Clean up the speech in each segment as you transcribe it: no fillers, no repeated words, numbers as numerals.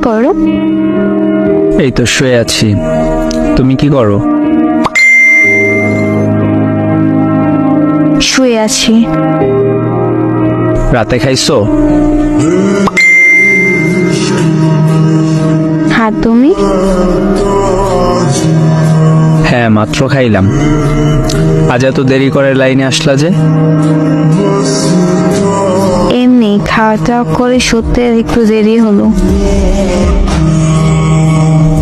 করো? এই তো শুয়ে আছি। তুমি কি করো? শুয়ে আছি। রাতে খাইছো? হ্যাঁ, তুমি? হ্যাঁ, মাত্র খাইলাম। আজ এত দেরি করে লাইনে আসলা যে? এমনি খাওয়া দাওয়া করে শুতে একটু দেরি হলো।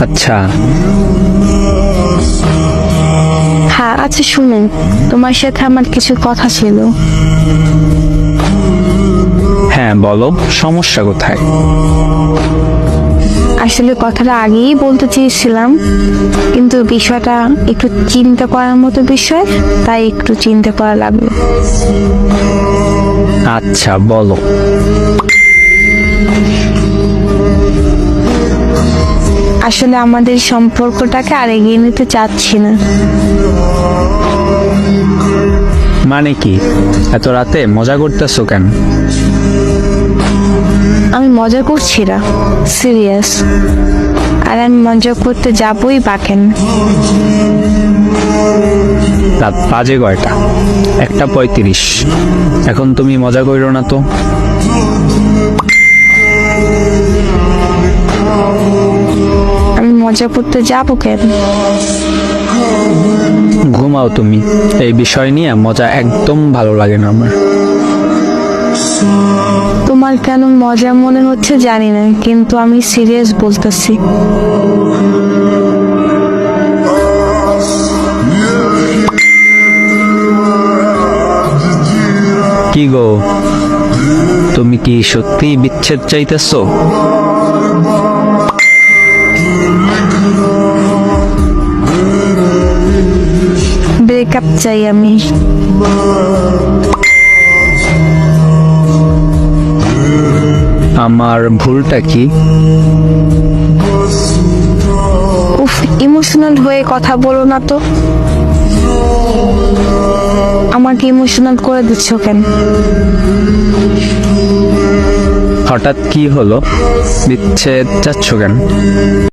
আচ্ছা। হ্যাঁ, আচ্ছা শুনুন, তোমার সাথে আমার কিছু কথা ছিল। হ্যাঁ বলো, সমস্যা কোথায়? আসলে কথাটা আগেই বলতে চেয়েছিলাম, কিন্তু বিষয়টা একটু চিন্তা করার মতো বিষয়, তাই একটু চিন্তা করা লাগলো। আচ্ছা বলো। আসলে আমাদের সম্পর্কটাকে আর এগিয়ে নিতে চাচ্ছি না। মানে কি? এত রাতে মজা করতেছো কেন? আমি মজা করছি না, সিরিয়াস। আর আমি মজা করতে যাবই বা কেন? রাত বাজে কয়টা? 1:35। এখন তুমি মজা করো না তো। আমি মজা করতে যাবো কেন? ঘুমাও তুমি। এই বিষয় নিয়ে মজা একদম ভালো লাগে না আমার। তোমার কেন মজা মনে হচ্ছে জানি না, কিন্তু আমি সিরিয়াস বলতেছি। কি গো, তুমি কি সত্যি বিচ্ছেদ চাইতেছো? ব্রেকআপ চাই আমি। আমার ভুলটা কি? উফ, ইমোশনাল হয়ে কথা বলো না তো। আমাকে ইমোশনাল করে দিচ্ছ কেন? হঠাৎ কি হলো? বিচ্ছেদ চাচ্ছ কেন?